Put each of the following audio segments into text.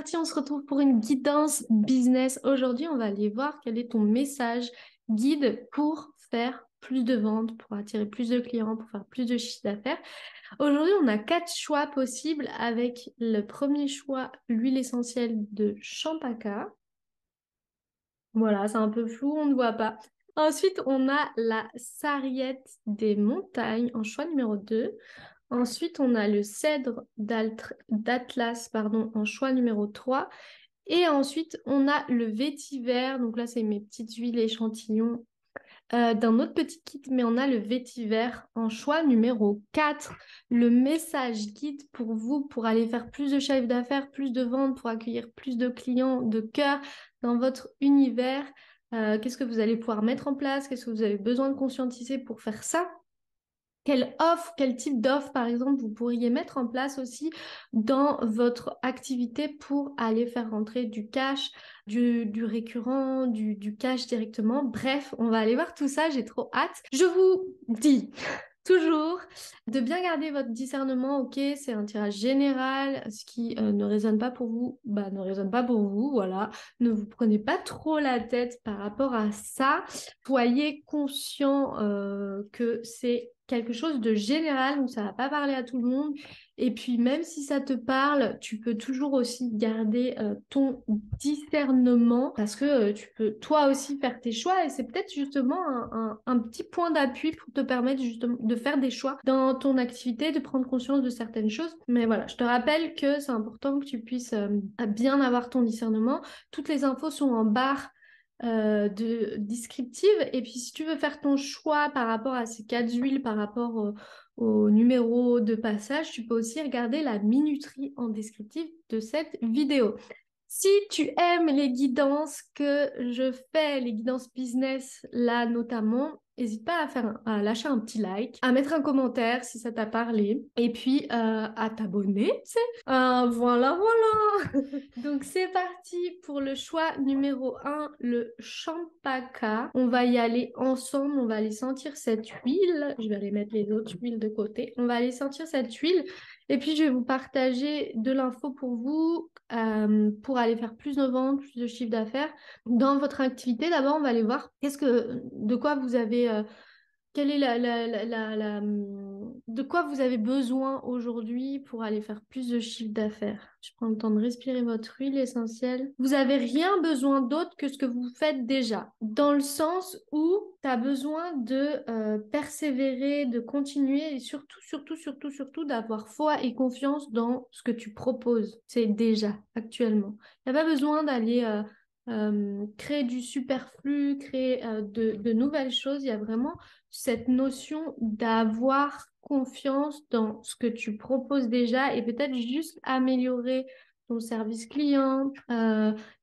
parti, on se retrouve pour une guidance business. Aujourd'hui, on va aller voir quel est ton message guide pour faire plus de ventes, pour attirer plus de clients, pour faire plus de chiffre d'affaires. Aujourd'hui, on a 4 choix possibles avec le premier choix, l'huile essentielle de Champaca. Voilà, c'est un peu flou, on ne voit pas. Ensuite, on a la sarriette des montagnes en choix numéro 2. Ensuite, on a le cèdre d'Atlas, en choix numéro 3. Et ensuite, on a le vétiver. Donc là, c'est mes petites huiles échantillons d'un autre petit kit, mais on a le vétiver en choix numéro 4. Le message guide pour vous, pour aller faire plus de chiffre d'affaires, plus de ventes, pour accueillir plus de clients de cœur dans votre univers. Qu'est-ce que vous allez pouvoir mettre en place? Qu'est-ce que vous avez besoin de conscientiser pour faire ça? Quelle offre, quel type d'offre, par exemple, vous pourriez mettre en place aussi dans votre activité pour aller faire rentrer du cash, du récurrent, du cash directement. Bref, on va aller voir tout ça, j'ai trop hâte. Je vous dis toujours de bien garder votre discernement, ok, c'est un tirage général, ce qui ne résonne pas pour vous, bah ne résonne pas pour vous, voilà. Ne vous prenez pas trop la tête par rapport à ça. Soyez conscient que c'est quelque chose de général, donc ça va pas parler à tout le monde. Et puis même si ça te parle, tu peux toujours aussi garder ton discernement parce que tu peux toi aussi faire tes choix et c'est peut-être justement un petit point d'appui pour te permettre justement de faire des choix dans ton activité, de prendre conscience de certaines choses. Mais voilà, je te rappelle que c'est important que tu puisses bien avoir ton discernement. Toutes les infos sont en barre de descriptive. Et puis, si tu veux faire ton choix par rapport à ces 4 huiles, par rapport au numéro de passage, tu peux aussi regarder la minuterie en descriptif de cette vidéo. Si tu aimes les guidances que je fais, les guidances business là notamment, n'hésite pas à lâcher un petit like, à mettre un commentaire si ça t'a parlé, et puis à t'abonner, tu sais. Voilà, voilà. Donc c'est parti pour le choix numéro 1, le Champaca. On va y aller ensemble, on va aller sentir cette huile. Je vais aller mettre les autres huiles de côté. On va aller sentir cette huile. Et puis, je vais vous partager de l'info pour vous, pour aller faire plus de ventes, plus de chiffre d'affaires dans votre activité. D'abord, on va aller voir de quoi vous avez, quelle est de quoi vous avez besoin aujourd'hui pour aller faire plus de chiffre d'affaires. Je prends le temps de respirer votre huile essentielle. Vous avez rien besoin d'autre que ce que vous faites déjà, dans le sens où tu as besoin de persévérer, de continuer et surtout d'avoir foi et confiance dans ce que tu proposes. C'est déjà actuellement. Il n'y a pas besoin d'aller créer du superflu, créer de nouvelles choses. Il y a vraiment cette notion d'avoir confiance dans ce que tu proposes déjà et peut-être juste améliorer ton service client,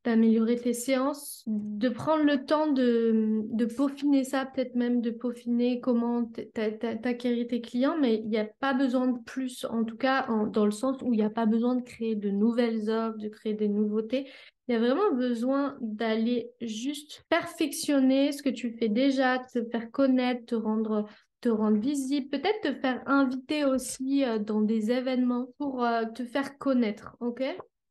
d'améliorer tes séances, de prendre le temps de peaufiner ça, peut-être même de peaufiner comment t'acquérir tes clients, mais il n'y a pas besoin de plus, en tout cas dans le sens où il n'y a pas besoin de créer de nouvelles offres, de créer des nouveautés. Il y a vraiment besoin d'aller juste perfectionner ce que tu fais déjà, te faire connaître, te rendre visible, peut-être te faire inviter aussi dans des événements pour te faire connaître, ok?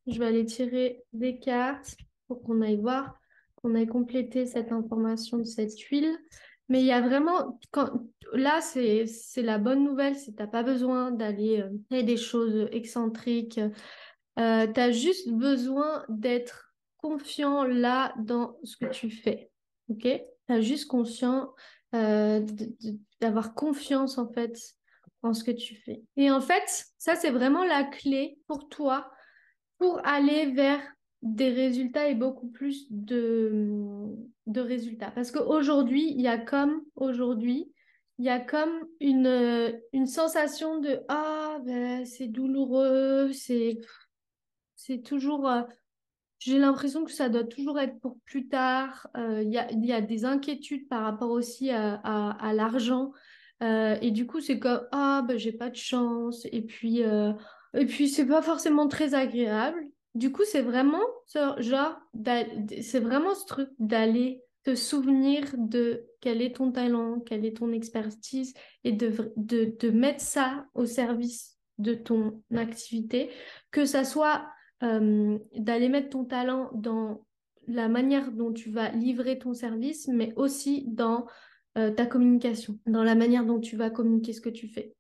Je vais aller tirer des cartes pour qu'on aille voir, qu'on aille compléter cette information de cette huile. Mais il y a vraiment, là, c'est la bonne nouvelle, c'est que t'as pas besoin d'aller faire des choses excentriques. Tu as juste besoin d'être confiant là dans ce que tu fais. Ok? Tu as juste conscient d'avoir confiance en fait en ce que tu fais. Et en fait, ça c'est vraiment la clé pour toi pour aller vers des résultats et beaucoup plus de résultats. Parce qu'aujourd'hui, il y a comme une sensation de ah ben c'est douloureux, c'est toujours, j'ai l'impression que ça doit toujours être pour plus tard. Il y a des inquiétudes par rapport aussi à l'argent. Et du coup, c'est comme, ah, ben, j'ai pas de chance. Et puis c'est pas forcément très agréable. Du coup, c'est vraiment ce genre, c'est vraiment ce truc d'aller te souvenir de quel est ton talent, quelle est ton expertise et de mettre ça au service de ton activité, que ça soit d'aller mettre ton talent dans la manière dont tu vas livrer ton service, mais aussi dans ta communication, dans la manière dont tu vas communiquer ce que tu fais.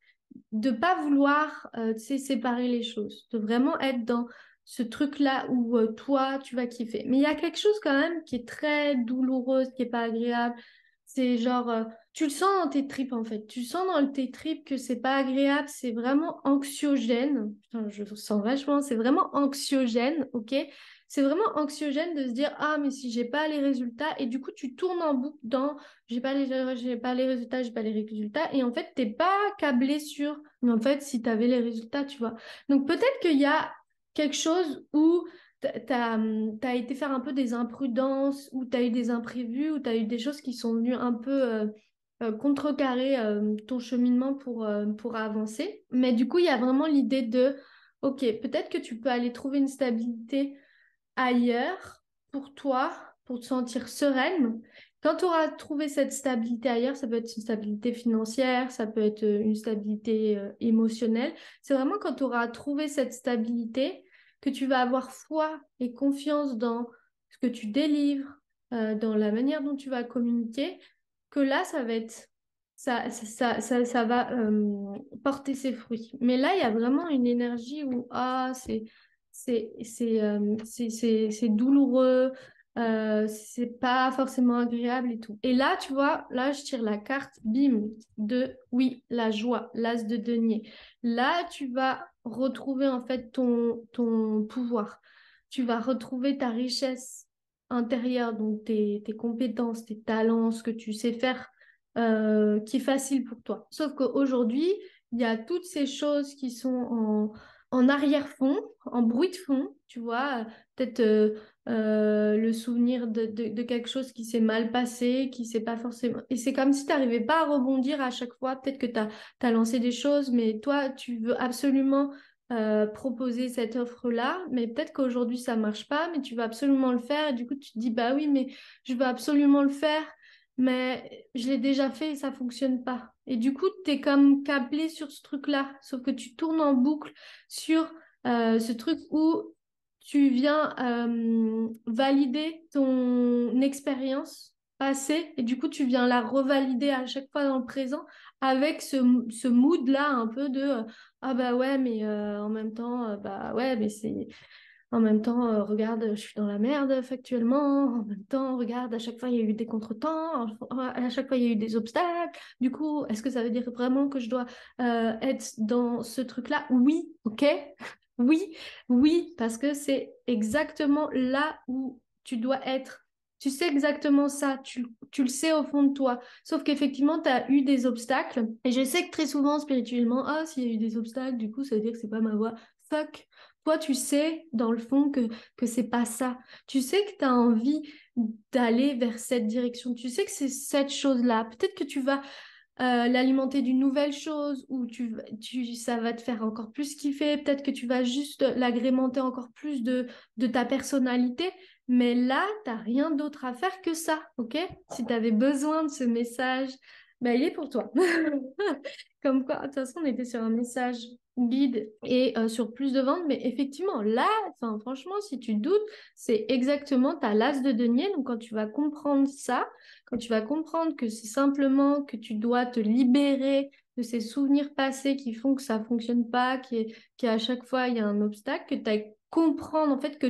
De pas vouloir, tu sais, séparer les choses, de vraiment être dans ce truc-là où toi, tu vas kiffer. Mais il y a quelque chose quand même qui est très douloureuse, qui est pas agréable. C'est genre, tu le sens dans tes tripes en fait. Tu sens dans tes tripes que c'est pas agréable, c'est vraiment anxiogène. Putain, je le sens vachement, c'est vraiment anxiogène, ok? C'est vraiment anxiogène de se dire, ah, mais si j'ai pas les résultats, et du coup, tu tournes en boucle dans j'ai pas les résultats, j'ai pas les résultats. Et en fait, t'es pas câblé sur, en fait, si tu avais les résultats, tu vois. Donc peut-être qu'il y a quelque chose où t'as été faire un peu des imprudences, où t'as eu des imprévus, où t'as eu des choses qui sont venues un peu contrecarrer ton cheminement pour avancer. Mais du coup, il y a vraiment l'idée de, ok, peut-être que tu peux aller trouver une stabilité ailleurs pour toi, pour te sentir sereine. Quand tu auras trouvé cette stabilité ailleurs, ça peut être une stabilité financière, ça peut être une stabilité émotionnelle. C'est vraiment quand tu auras trouvé cette stabilité que tu vas avoir foi et confiance dans ce que tu délivres, dans la manière dont tu vas communiquer, que là, ça va être ça va porter ses fruits. Mais là, il y a vraiment une énergie où ah, c'est douloureux, c'est pas forcément agréable et tout. Et là, tu vois, là, je tire la carte, bim, de oui, la joie, l'as de denier. Là, tu vas retrouver en fait ton pouvoir. Tu vas retrouver ta richesse intérieure, donc tes compétences, tes talents, ce que tu sais faire, qui est facile pour toi. Sauf qu'aujourd'hui, il y a toutes ces choses qui sont en arrière-fond, en bruit de fond, tu vois, peut-être le souvenir de quelque chose qui s'est mal passé, qui s'est pas forcément... Et c'est comme si tu n'arrivais pas à rebondir à chaque fois. Peut-être que tu as lancé des choses, mais toi, tu veux absolument proposer cette offre-là, mais peut-être qu'aujourd'hui, ça marche pas, mais tu veux absolument le faire. Et du coup, tu te dis, bah oui, mais je veux absolument le faire, mais je l'ai déjà fait et ça fonctionne pas. Et du coup, tu es comme câblé sur ce truc-là, sauf que tu tournes en boucle sur ce truc où tu viens valider ton expérience passée et du coup, tu viens la revalider à chaque fois dans le présent avec ce mood-là un peu de ah bah ouais, mais en même temps, bah ouais, mais c'est en même temps, regarde, je suis dans la merde factuellement. En même temps, regarde, à chaque fois, il y a eu des contretemps. À chaque fois, il y a eu des obstacles. Du coup, est-ce que ça veut dire vraiment que je dois être dans ce truc-là? Oui, ok. Oui, oui, parce que c'est exactement là où tu dois être. Tu sais exactement ça, tu le sais au fond de toi. Sauf qu'effectivement, tu as eu des obstacles. Et je sais que très souvent, spirituellement, ah, s'il y a eu des obstacles, du coup, ça veut dire que c'est pas ma voie. Fuck. Toi, tu sais, dans le fond, que c'est pas ça. Tu sais que tu as envie d'aller vers cette direction. Tu sais que c'est cette chose-là. Peut-être que tu vas l'alimenter d'une nouvelle chose ou ça va te faire encore plus kiffer. Peut-être que tu vas juste l'agrémenter encore plus de ta personnalité. Mais là, t'as rien d'autre à faire que ça, ok? Si tu avais besoin de ce message, ben, il est pour toi. Comme quoi, de toute façon, on était sur un message guide et sur plus de ventes, mais effectivement, là, enfin, franchement, si tu doutes, c'est exactement ta l'as de denier. Donc, quand tu vas comprendre ça, quand tu vas comprendre que c'est simplement que tu dois te libérer de ces souvenirs passés qui font que ça fonctionne pas, qu'à chaque fois il y a un obstacle, que tu as comprendre en fait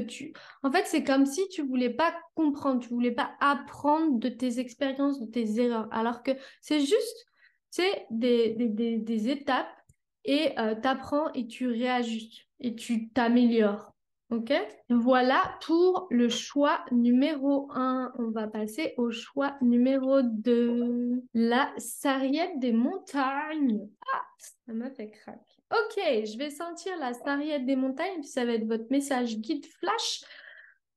en fait c'est comme si tu voulais pas comprendre, tu voulais pas apprendre de tes expériences, de tes erreurs, alors que c'est juste c'est des étapes et t'apprends et tu réajustes et tu t'améliores. Ok? Voilà pour le choix numéro un. On va passer au choix numéro 2. La sarriette des montagnes. Ah, ça m'a fait craquer. Ok, je vais sentir la sarriette des montagnes, puis ça va être votre message guide flash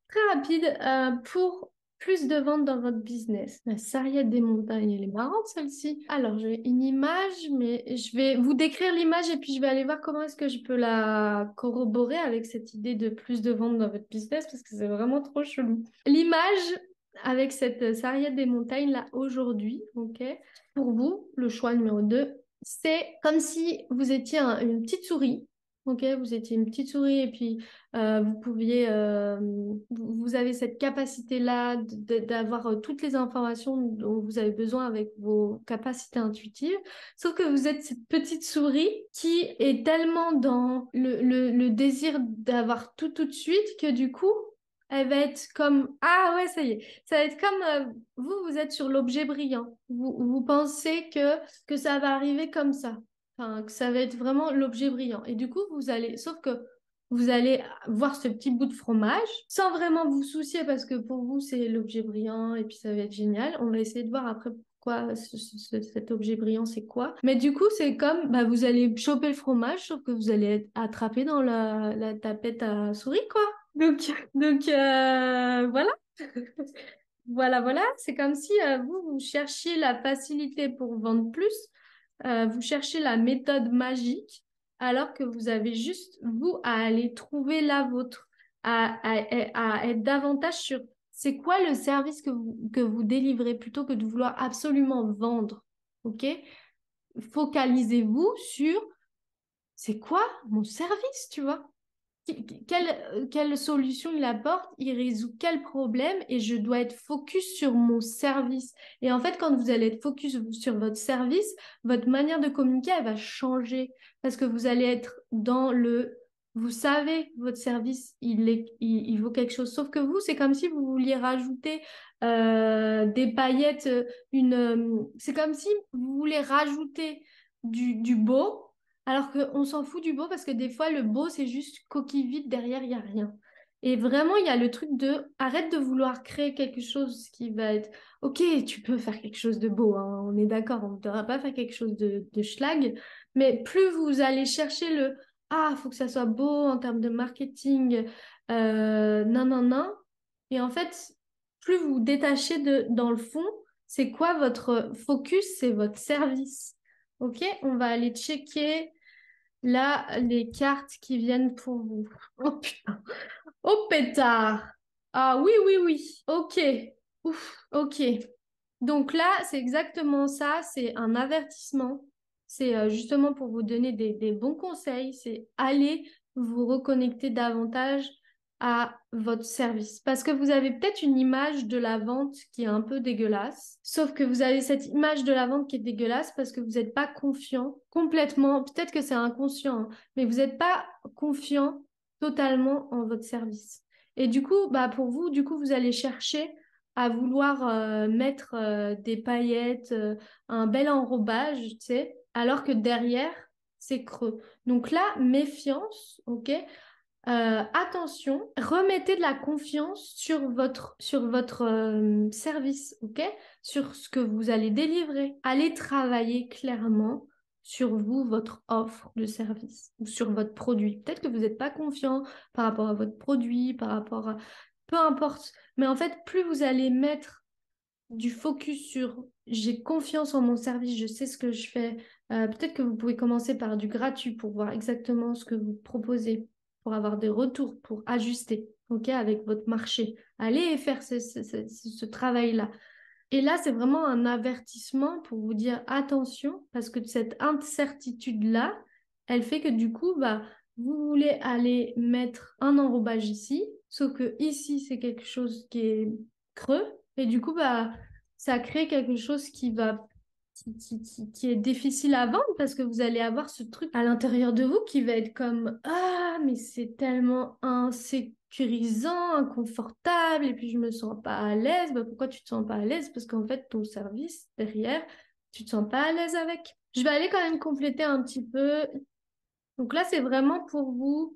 très rapide pour plus de ventes dans votre business. La sarriette des montagnes, elle est marrante celle-ci. Alors, j'ai une image, mais je vais vous décrire l'image et puis je vais aller voir comment est-ce que je peux la corroborer avec cette idée de plus de ventes dans votre business parce que c'est vraiment trop chelou. L'image avec cette sarriette des montagnes là aujourd'hui, ok? Pour vous, le choix numéro 2, c'est comme si vous étiez une petite souris. ok? Vous étiez une petite souris et puis vous pouviez, vous avez cette capacité-là d'avoir toutes les informations dont vous avez besoin avec vos capacités intuitives. Sauf que vous êtes cette petite souris qui est tellement dans le désir d'avoir tout de suite que du coup, elle va être comme, ah ouais, ça y est, ça va être comme, vous êtes sur l'objet brillant. Vous pensez que ça va arriver comme ça. Enfin, que ça va être vraiment l'objet brillant. Et du coup, sauf que vous allez voir ce petit bout de fromage sans vraiment vous soucier parce que pour vous, c'est l'objet brillant et puis ça va être génial. On va essayer de voir après pourquoi cet objet brillant, c'est quoi. Mais du coup, c'est comme, bah, vous allez choper le fromage, sauf que vous allez être attrapé dans la tapette à souris, quoi. Donc, voilà. Voilà. C'est comme si vous cherchiez la facilité pour vendre plus, vous cherchez la méthode magique, alors que vous avez juste, vous, à aller trouver la vôtre, à être davantage sur c'est quoi le service que vous délivrez plutôt que de vouloir absolument vendre. OK? Focalisez-vous sur c'est quoi mon service, tu vois? Quelle solution il apporte, il résout quel problème et je dois être focus sur mon service. Et en fait, quand vous allez être focus sur votre service, votre manière de communiquer, elle va changer parce que vous allez être dans vous savez, votre service, il vaut quelque chose. Sauf que vous, c'est comme si vous vouliez rajouter des paillettes, c'est comme si vous voulez rajouter du beau alors qu'on s'en fout du beau parce que des fois, le beau, c'est juste coquille vide, derrière, il n'y a rien. Et vraiment, il y a le truc de arrête de vouloir créer quelque chose qui va être ok, tu peux faire quelque chose de beau, hein, on est d'accord, on ne devra pas faire quelque chose de schlag, mais plus vous allez chercher ah, faut que ça soit beau en termes de marketing, non. Et en fait, plus vous vous détachez dans le fond, c'est quoi votre focus? C'est votre service. Ok, on va aller checker. Là, les cartes qui viennent pour vous. Oh putain. Oh pétard. Ah oui. Ok. Ouf. Ok. Donc là, c'est exactement ça. C'est un avertissement. C'est justement pour vous donner des bons conseils. C'est aller vous reconnecter davantage à votre service. Parce que vous avez peut-être une image de la vente qui est un peu dégueulasse. Sauf que vous avez cette image de la vente qui est dégueulasse parce que vous n'êtes pas confiant complètement. Peut-être que c'est inconscient, hein, mais vous n'êtes pas confiant totalement en votre service. Et du coup, bah pour vous, du coup, vous allez chercher à vouloir mettre des paillettes, un bel enrobage, tu sais, alors que derrière, c'est creux. Donc là, méfiance, ok? Attention, remettez de la confiance sur votre service, ok? Sur ce que vous allez délivrer. Allez travailler clairement sur vous, votre offre de service ou sur votre produit. Peut-être que vous n'êtes pas confiant par rapport à votre produit, par rapport à... Peu importe. Mais en fait, plus vous allez mettre du focus sur j'ai confiance en mon service, je sais ce que je fais. Peut-être que vous pouvez commencer par du gratuit pour voir exactement ce que vous proposez, pour avoir des retours, pour ajuster, ok, avec votre marché. Allez faire ce travail-là. Et là, c'est vraiment un avertissement pour vous dire attention, parce que cette incertitude-là, elle fait que du coup, bah, vous voulez aller mettre un enrobage ici, sauf que ici, c'est quelque chose qui est creux, et du coup, bah, ça crée quelque chose qui est difficile à vendre parce que vous allez avoir ce truc à l'intérieur de vous qui va être comme ah, mais c'est tellement insécurisant, inconfortable, et puis je me sens pas à l'aise. Bah, pourquoi tu te sens pas à l'aise? Parce qu'en fait, ton service derrière, tu te sens pas à l'aise avec. Je vais aller quand même compléter un petit peu. Donc là, c'est vraiment pour vous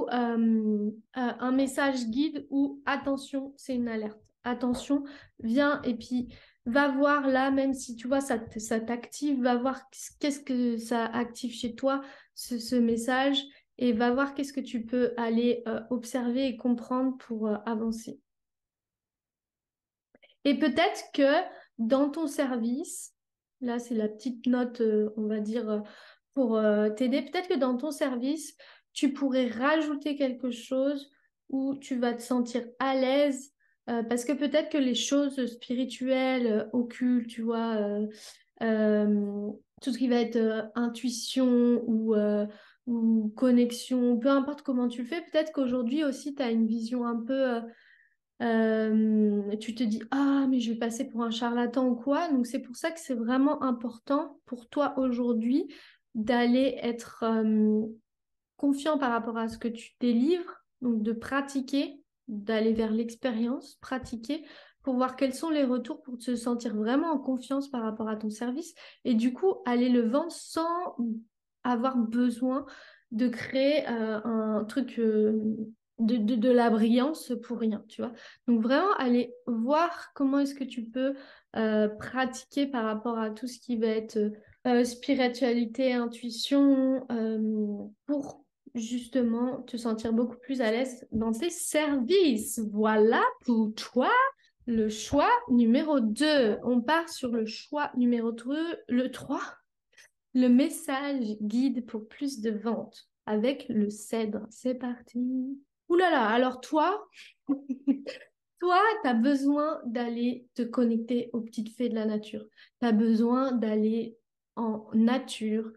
un message guide où attention, c'est une alerte. Attention, viens et puis va voir là, même si tu vois, ça t'active, va voir qu'est-ce que ça active chez toi, ce message, et va voir qu'est-ce que tu peux aller observer et comprendre pour avancer. Et peut-être que dans ton service, là c'est la petite note, on va dire, pour t'aider, peut-être que dans ton service, tu pourrais rajouter quelque chose où tu vas te sentir à l'aise, parce que peut-être que les choses spirituelles, occultes, tu vois, tout ce qui va être intuition ou ou connexion, peu importe comment tu le fais. Peut-être qu'aujourd'hui aussi, tu as une vision un peu, tu te dis, ah, mais je vais passer pour un charlatan ou quoi. Donc c'est pour ça que c'est vraiment important pour toi aujourd'hui d'aller être confiant par rapport à ce que tu délivres, donc de pratiquer, d'aller vers l'expérience, pratiquer pour voir quels sont les retours pour te sentir vraiment en confiance par rapport à ton service et du coup aller le vendre sans avoir besoin de créer un truc de la brillance pour rien, tu vois. Donc vraiment aller voir comment est-ce que tu peux pratiquer par rapport à tout ce qui va être spiritualité, intuition, pour justement te sentir beaucoup plus à l'aise dans tes services. Voilà pour toi le choix numéro 2. On part sur le choix numéro 3, le 3, le message guide pour plus de ventes avec le cèdre. C'est parti. Ouh là là, alors toi, toi, tu as besoin d'aller te connecter aux petites fées de la nature. Tu as besoin d'aller en nature,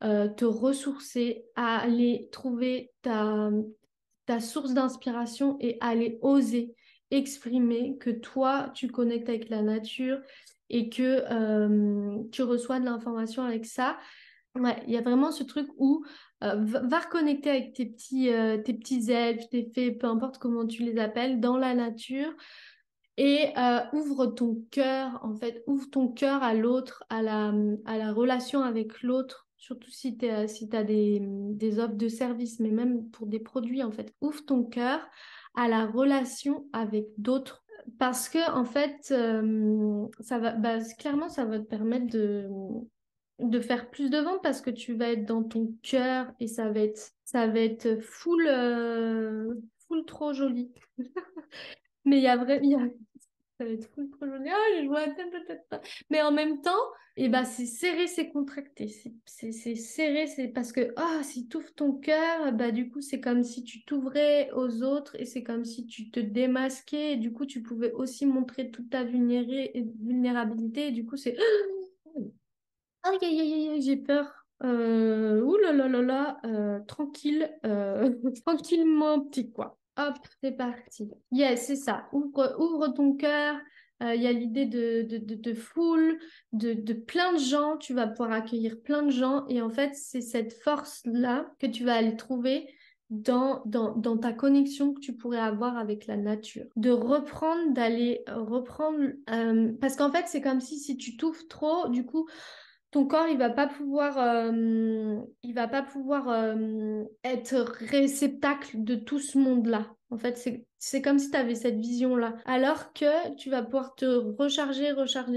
te ressourcer, à aller trouver ta source d'inspiration et aller oser exprimer que toi, tu connectes avec la nature et que tu reçois de l'information avec ça. Ouais, il y a vraiment ce truc où va reconnecter avec tes petits elfes, tes fées, peu importe comment tu les appelles, dans la nature et ouvre ton cœur, en fait, ouvre ton cœur à l'autre, à la relation avec l'autre, surtout si tu as des offres de services, mais même pour des produits, en fait. Ouvre ton cœur à la relation avec d'autres. Parce que, en fait, clairement, ça va te permettre de faire plus de ventes parce que tu vas être dans ton cœur et ça va être full trop joli. Mais il y a ça va être full trop joli. Ah, je vois peut-être pas. Mais en même temps, eh ben, c'est serré, c'est contracté. C'est serré, c'est parce que si tu ouvres ton cœur, bah, du coup, c'est comme si tu t'ouvrais aux autres et c'est comme si tu te démasquais. Et du coup, tu pouvais aussi montrer toute ta vulnérabilité. Et du coup, c'est aïe, aïe, aïe, aïe, aïe, j'ai peur. Ouh là là là là, tranquille, tranquillement petit quoi. Hop, c'est parti. Yes, c'est ça. Ouvre ton cœur. Il y a l'idée de foule, de plein de gens. Tu vas pouvoir accueillir plein de gens. Et en fait, c'est cette force-là que tu vas aller trouver dans ta connexion que tu pourrais avoir avec la nature. De reprendre, d'aller reprendre. Parce qu'en fait, c'est comme si tu t'ouvres trop, du coup ton corps, il va pas pouvoir être réceptacle de tout ce monde-là. En fait, c'est comme si tu avais cette vision-là. Alors que tu vas pouvoir te recharger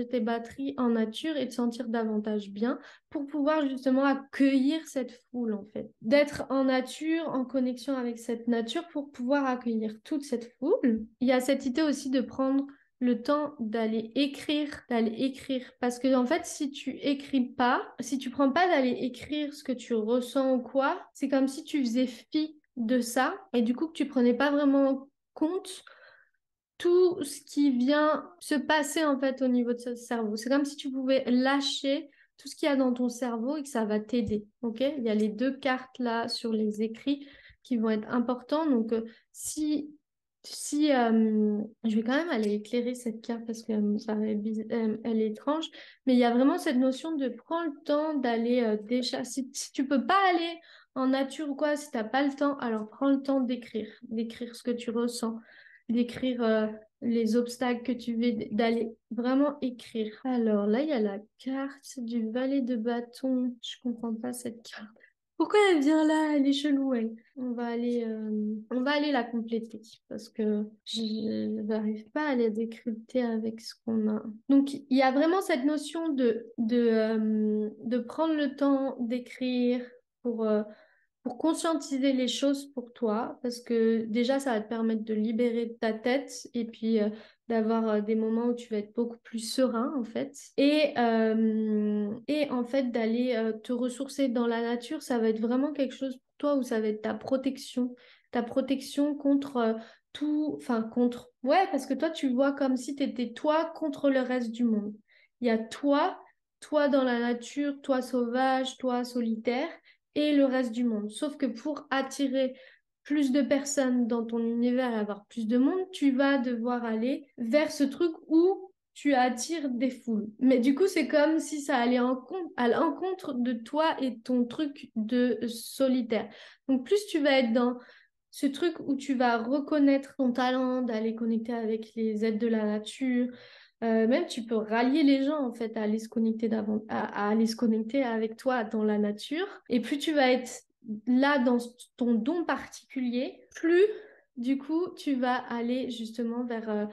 tes batteries en nature et te sentir davantage bien pour pouvoir justement accueillir cette foule, en fait. D'être en nature, en connexion avec cette nature pour pouvoir accueillir toute cette foule. Il y a cette idée aussi de prendre le temps d'aller écrire, d'aller écrire. Parce que, en fait, si tu écris pas, si tu prends pas d'aller écrire ce que tu ressens ou quoi, c'est comme si tu faisais fi de ça et du coup que tu prenais pas vraiment en compte tout ce qui vient se passer, en fait, au niveau de ce cerveau. C'est comme si tu pouvais lâcher tout ce qu'il y a dans ton cerveau et que ça va t'aider. OK? Il y a les deux cartes là sur les écrits qui vont être importants. Donc, si je vais quand même aller éclairer cette carte parce que elle est étrange, mais il y a vraiment cette notion de prendre le temps d'aller déjà. Si tu peux pas aller en nature ou quoi, si t'as pas le temps, alors prends le temps d'écrire ce que tu ressens, d'écrire les obstacles que tu veux, d'aller vraiment écrire. Alors là, il y a la carte du valet de bâton. Je comprends pas cette carte. Pourquoi elle vient là? Elle est chelou, elle. On va aller la compléter parce que je n'arrive pas à la décrypter avec ce qu'on a. Donc, il y a vraiment cette notion de prendre le temps d'écrire pour, euh, pour conscientiser les choses pour toi, parce que déjà, ça va te permettre de libérer ta tête et puis d'avoir des moments où tu vas être beaucoup plus serein, en fait. Et en fait, d'aller te ressourcer dans la nature, ça va être vraiment quelque chose pour toi où ça va être ta protection contre tout, enfin, contre, ouais, parce que toi, tu vois comme si tu étais toi contre le reste du monde. Il y a toi dans la nature, toi sauvage, toi solitaire. et le reste du monde. Sauf que pour attirer plus de personnes dans ton univers et avoir plus de monde, tu vas devoir aller vers ce truc où tu attires des foules. Mais du coup, c'est comme si ça allait à l'encontre de toi et ton truc de solitaire. Donc, plus tu vas être dans ce truc où tu vas reconnaître ton talent, d'aller connecter avec les êtres de la nature. Même tu peux rallier les gens en fait à aller se connecter à aller se connecter avec toi dans la nature. Et plus tu vas être là dans ton don particulier, plus du coup tu vas aller justement vers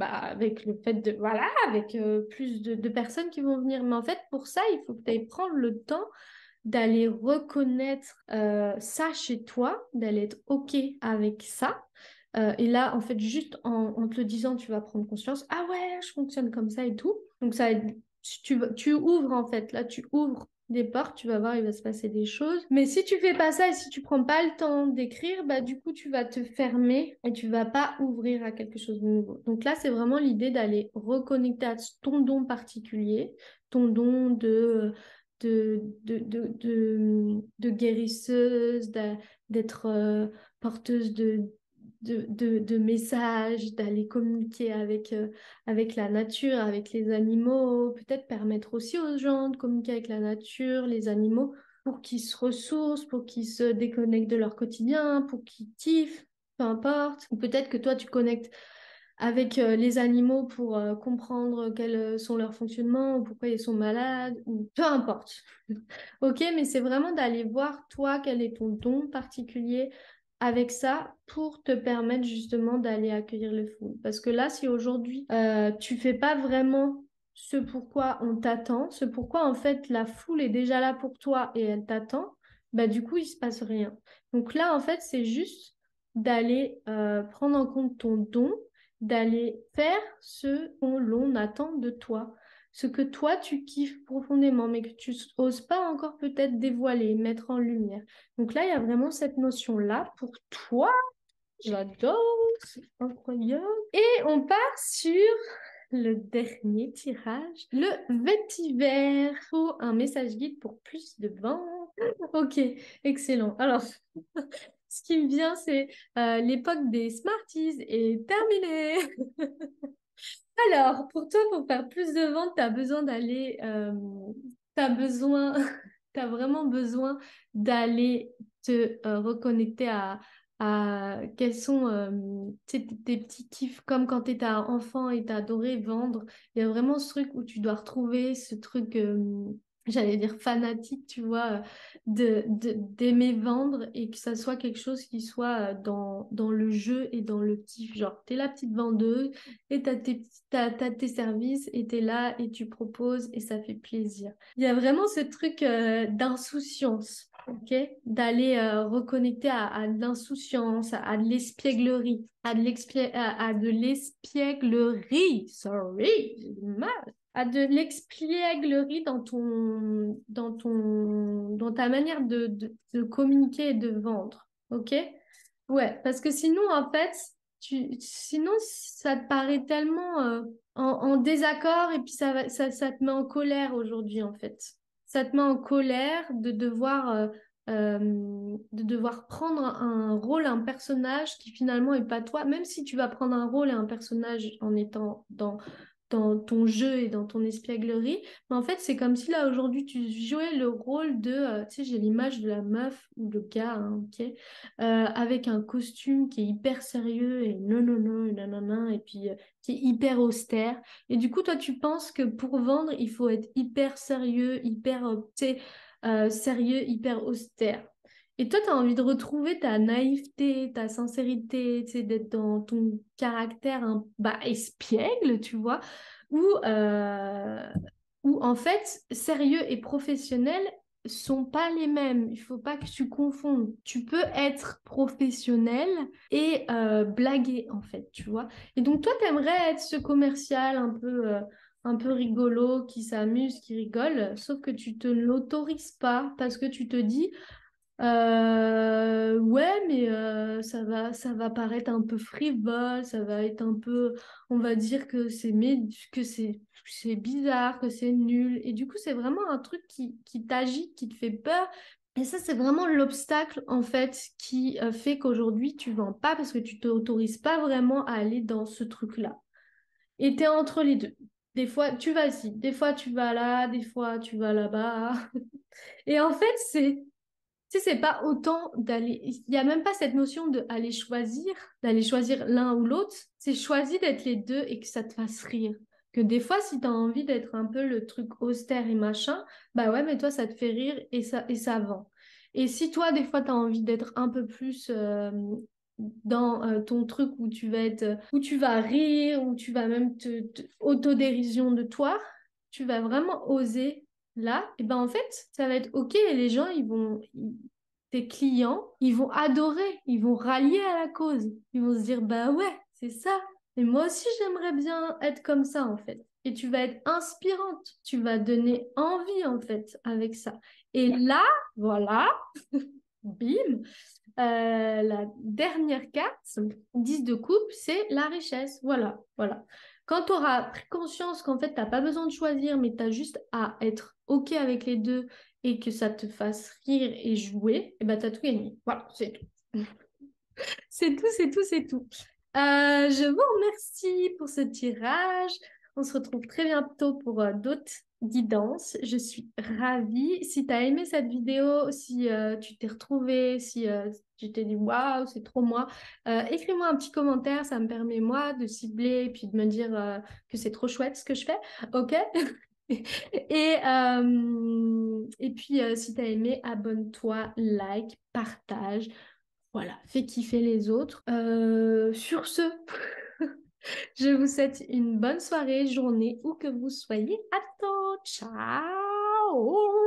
avec le fait de voilà avec plus de personnes qui vont venir. Mais en fait pour ça il faut que tu ailles prendre le temps d'aller reconnaître ça chez toi, d'aller être OK avec ça. Et là, en fait, juste en te le disant, tu vas prendre conscience, ah ouais, je fonctionne comme ça et tout. Donc, tu ouvres, en fait, là, tu ouvres des portes, tu vas voir, il va se passer des choses. Mais si tu fais pas ça et si tu prends pas le temps d'écrire, bah, du coup, tu vas te fermer et tu vas pas ouvrir à quelque chose de nouveau. Donc là, c'est vraiment l'idée d'aller reconnecter à ton don particulier, ton don de guérisseuse, d'être porteuse de messages, d'aller communiquer avec la nature, avec les animaux, peut-être permettre aussi aux gens de communiquer avec la nature, les animaux, pour qu'ils se ressourcent, pour qu'ils se déconnectent de leur quotidien, pour qu'ils kiffent, peu importe. Ou peut-être que toi, tu connectes avec les animaux pour comprendre quels sont leurs fonctionnements, ou pourquoi ils sont malades, ou peu importe. Ok, mais c'est vraiment d'aller voir toi quel est ton don particulier avec ça pour te permettre justement d'aller accueillir le fou. Parce que là, si aujourd'hui tu fais pas vraiment ce pourquoi on t'attend, ce pourquoi en fait la foule est déjà là pour toi et elle t'attend, bah du coup il se passe rien. Donc là en fait c'est juste d'aller prendre en compte ton don, d'aller faire ce qu'on l'on attend de toi, ce que toi tu kiffes profondément, mais que tu n'oses pas encore peut-être dévoiler, mettre en lumière. Donc là, il y a vraiment cette notion-là pour toi. J'adore, c'est incroyable. Et on part sur le dernier tirage, le vétiver. Faut un message guide pour plus de ventes. Ok, excellent. Alors, ce qui me vient, c'est l'époque des Smarties est terminée. Alors, pour toi, pour faire plus de ventes, tu as besoin d'aller, t'as besoin, t'as vraiment besoin d'aller te reconnecter à quels sont tu sais, tes petits kiffs, comme quand tu étais enfant et tu adorais vendre. Il y a vraiment ce truc où tu dois retrouver ce truc, j'allais dire fanatique, tu vois, d'aimer vendre et que ça soit quelque chose qui soit dans le jeu et dans le kiff. Genre, tu es la petite vendeuse et t'as tes services et t'es là et tu proposes et ça fait plaisir. Il y a vraiment ce truc d'insouciance, ok? D'aller reconnecter à de l'insouciance, à de l'espièglerie, à de l'espièglerie, sorry, j'ai du mal. À de l'expièglerie dans ta manière de communiquer et de vendre, ok? Ouais, parce que sinon, en fait, sinon, ça te paraît tellement en désaccord et puis ça te met en colère aujourd'hui, en fait. Ça te met en colère de devoir prendre un rôle, un personnage qui finalement est pas toi, même si tu vas prendre un rôle et un personnage en étant dans ton jeu et dans ton espièglerie. Mais en fait, c'est comme si là, aujourd'hui, tu jouais le rôle tu sais, j'ai l'image de la meuf ou le gars, hein, ok, avec un costume qui est hyper sérieux et non, non, non, et nanana, et puis qui est hyper austère. Et du coup, toi, tu penses que pour vendre, il faut être hyper sérieux, hyper, tu sais, sérieux, hyper austère. Et toi, tu as envie de retrouver ta naïveté, ta sincérité, tu sais, d'être dans ton caractère bah, espiègle, tu vois, où, où en fait, sérieux et professionnel sont pas les mêmes. Il faut pas que tu confondes. Tu peux être professionnel et blaguer, en fait, tu vois. Et donc, toi, tu aimerais être ce commercial un peu rigolo, qui s'amuse, qui rigole, sauf que tu te l'autorises pas parce que tu te dis, Ouais, mais ça va paraître un peu frivole, ça va être un peu, on va dire que c'est bizarre, que c'est nul. Et du coup, c'est vraiment un truc qui t'agite, qui te fait peur. Et ça, c'est vraiment l'obstacle, en fait, qui fait qu'aujourd'hui, tu vends pas parce que tu t'autorises pas vraiment à aller dans ce truc-là. Et t'es entre les deux. Des fois, tu vas ici, des fois, tu vas là, des fois, tu vas là-bas. Et en fait, tu sais, c'est pas autant d'aller. Il n'y a même pas cette notion d'aller choisir l'un ou l'autre. C'est choisir d'être les deux et que ça te fasse rire. Que des fois, si tu as envie d'être un peu le truc austère et machin, bah ouais, mais toi, ça te fait rire et ça vend. Et si toi, des fois, tu as envie d'être un peu plus dans ton truc où tu vas où tu vas rire, où tu vas même autodérision de toi, tu vas vraiment oser là, et ben en fait, ça va être OK et les gens, tes clients, ils vont adorer, ils vont rallier à la cause. Ils vont se dire, bah ouais, c'est ça. Et moi aussi, j'aimerais bien être comme ça, en fait. Et tu vas être inspirante, tu vas donner envie, en fait, avec ça. Et là, voilà, bim, la dernière carte, 10 de coupe, c'est la richesse. Voilà, voilà. Quand tu auras pris conscience qu'en fait, tu n'as pas besoin de choisir, mais tu as juste à être OK avec les deux et que ça te fasse rire et jouer, et ben, tu as tout gagné. Voilà, c'est tout. C'est tout, c'est tout, c'est tout. Je vous remercie pour ce tirage. On se retrouve très bientôt pour d'autres guidances. Je suis ravie. Si tu as aimé cette vidéo, si tu t'es retrouvé, si tu t'es dit waouh, c'est trop moi, écris-moi un petit commentaire. Ça me permet, moi, de cibler et puis de me dire que c'est trop chouette ce que je fais. OK? Et puis, si tu as aimé, abonne-toi, like, partage. Voilà, fais kiffer les autres. Sur ce, je vous souhaite une bonne soirée, journée, où que vous soyez. À bientôt. Ciao!